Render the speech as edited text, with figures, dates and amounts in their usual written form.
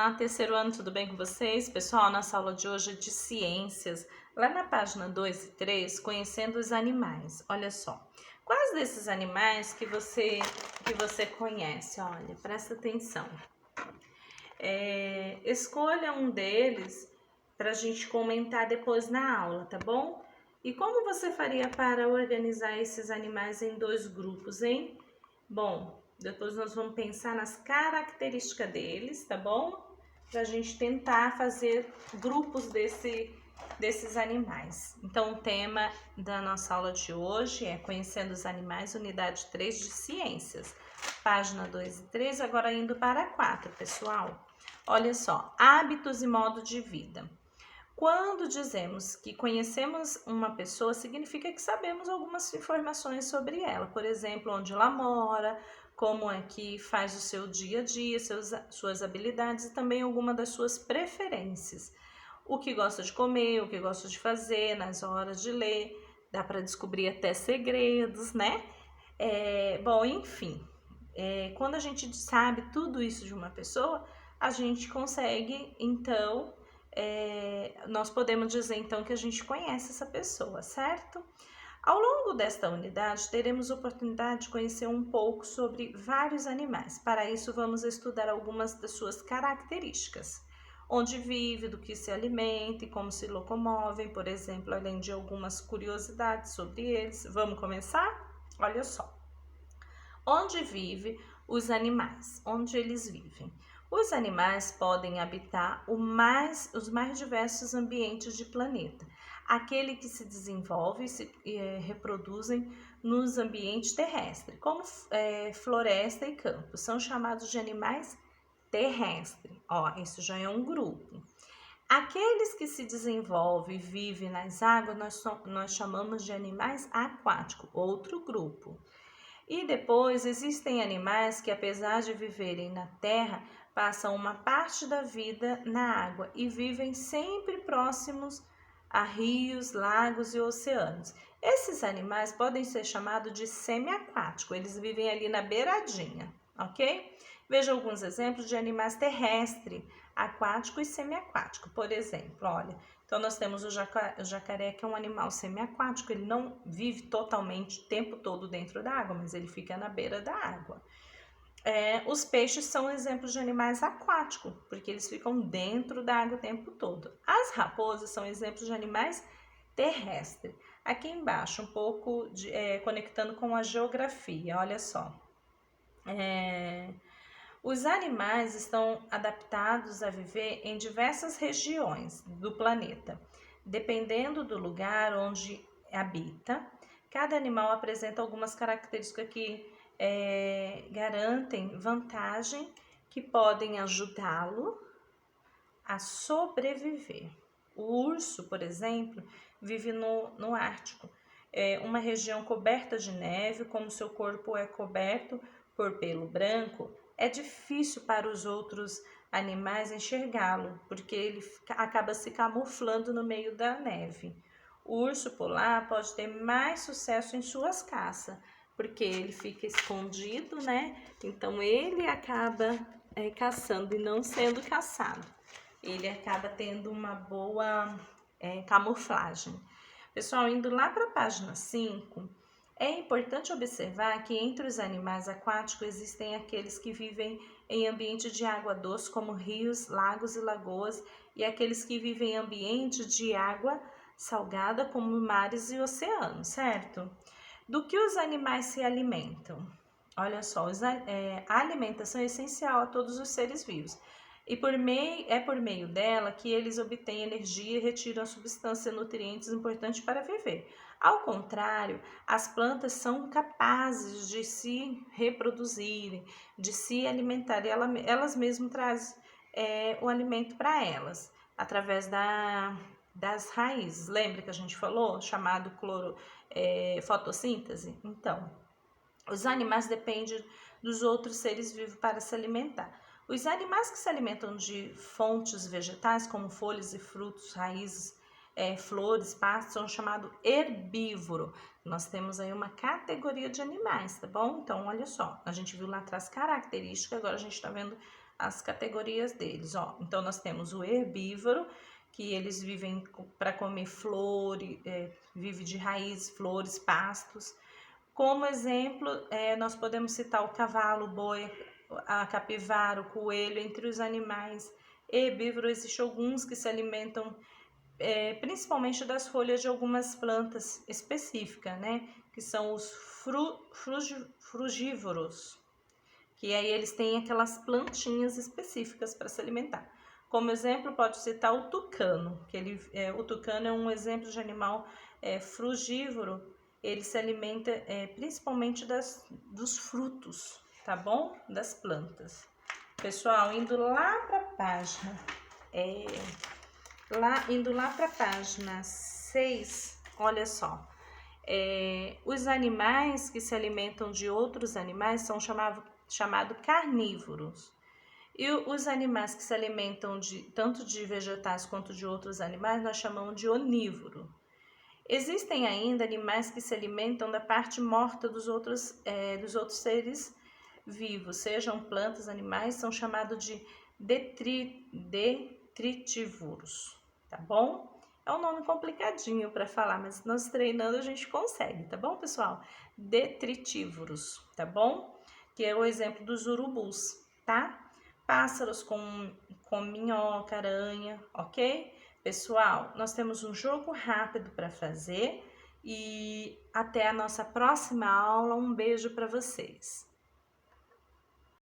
Olá, terceiro ano, tudo bem com vocês? Pessoal, nossa aula de hoje é de ciências. Lá na página 2 e 3, conhecendo os animais. Olha só, quais desses animais que você conhece? Olha, presta atenção. Escolha um deles para a gente comentar depois na aula, tá bom? E como você faria para organizar esses animais em dois grupos, hein? Bom, depois nós vamos pensar nas características deles, tá bom? Para a gente tentar fazer grupos desses animais. Então, o tema da nossa aula de hoje é Conhecendo os Animais, unidade 3 de Ciências. Página 2 e 3, agora indo para a 4, pessoal. Olha só, hábitos e modo de vida. Quando dizemos que conhecemos uma pessoa, significa que sabemos algumas informações sobre ela. Por exemplo, onde ela mora, como é que faz o seu dia a dia, suas habilidades e também alguma das suas preferências. O que gosta de comer, o que gosta de fazer nas horas de ler, dá para descobrir até segredos, né? Bom, enfim, quando a gente sabe tudo isso de uma pessoa, a gente consegue, então, nós podemos dizer então que a gente conhece essa pessoa, certo? Ao longo desta unidade, teremos oportunidade de conhecer um pouco sobre vários animais. Para isso, vamos estudar algumas das suas características. Onde vive, do que se alimenta e como se locomovem, por exemplo, além de algumas curiosidades sobre eles. Vamos começar? Olha só. Onde vive os animais? Onde eles vivem? Os animais podem habitar os mais diversos ambientes de planeta. Aquele que se desenvolve e se reproduzem nos ambientes terrestres, como floresta e campo. São chamados de animais terrestres. Ó, isso já é um grupo. Aqueles que se desenvolvem e vivem nas águas, nós chamamos de animais aquáticos, outro grupo. E depois existem animais que, apesar de viverem na terra, passam uma parte da vida na água e vivem sempre próximos a rios, lagos e oceanos. Esses animais podem ser chamados de semiaquáticos, eles vivem ali na beiradinha, ok? Veja alguns exemplos de animais terrestres, aquático e semiaquático. Por exemplo, olha, então nós temos o jacaré, que é um animal semiaquático, ele não vive totalmente o tempo todo dentro da água, mas ele fica na beira da água. Os peixes são exemplos de animais aquáticos, porque eles ficam dentro da água o tempo todo. As raposas são exemplos de animais terrestres. Aqui embaixo, um pouco conectando com a geografia, olha só. Os animais estão adaptados a viver em diversas regiões do planeta. Dependendo do lugar onde habita, cada animal apresenta algumas características que garantem vantagem que podem ajudá-lo a sobreviver. O urso, por exemplo, vive no Ártico, uma região coberta de neve, como seu corpo é coberto por pelo branco, é difícil para os outros animais enxergá-lo, porque ele acaba se camuflando no meio da neve. O urso polar pode ter mais sucesso em suas caças, porque ele fica escondido, né? Então ele acaba caçando e não sendo caçado. Ele acaba tendo uma boa camuflagem. Pessoal, indo lá para a página 5, é importante observar que entre os animais aquáticos existem aqueles que vivem em ambiente de água doce, como rios, lagos e lagoas, e aqueles que vivem em ambiente de água salgada, como mares e oceanos, certo? Do que os animais se alimentam? Olha só, a alimentação é essencial a todos os seres vivos. E por meio dela que eles obtêm energia e retiram a substância nutrientes importantes para viver. Ao contrário, as plantas são capazes de se reproduzirem, de se alimentarem, elas mesmas trazem o alimento para elas, através das raízes. Lembra que a gente falou? Chamado fotossíntese? Então, os animais dependem dos outros seres vivos para se alimentar. Os animais que se alimentam de fontes vegetais, como folhas e frutos, raízes, flores, pastos, são chamados herbívoros. Nós temos aí uma categoria de animais, tá bom? Então, olha só, a gente viu lá atrás características, agora a gente está vendo as categorias deles, ó. Então, nós temos o herbívoro, que eles vivem para comer flores, vive de raízes, flores, pastos. Como exemplo, nós podemos citar o cavalo, o boi, a capivara, o coelho, entre os animais herbívoros. Existem alguns que se alimentam principalmente das folhas de algumas plantas específicas, né? Que são os frugívoros, que aí eles têm aquelas plantinhas específicas para se alimentar. Como exemplo, pode citar o tucano, que o tucano é um exemplo de animal frugívoro. Ele se alimenta principalmente dos frutos, tá bom? Das plantas. Pessoal, indo lá para a página, indo lá para a página 6, olha só. Os animais que se alimentam de outros animais são chamados carnívoros. E os animais que se alimentam tanto de vegetais quanto de outros animais, nós chamamos de onívoro. Existem ainda animais que se alimentam da parte morta dos outros seres vivos, sejam plantas, animais, são chamados de detritívoros, tá bom? É um nome complicadinho para falar, mas nós treinando a gente consegue, tá bom, pessoal? Detritívoros, tá bom? Que é o exemplo dos urubus, tá? Pássaros com minhoca, aranha, ok? Pessoal, nós temos um jogo rápido para fazer e até a nossa próxima aula. Um beijo para vocês.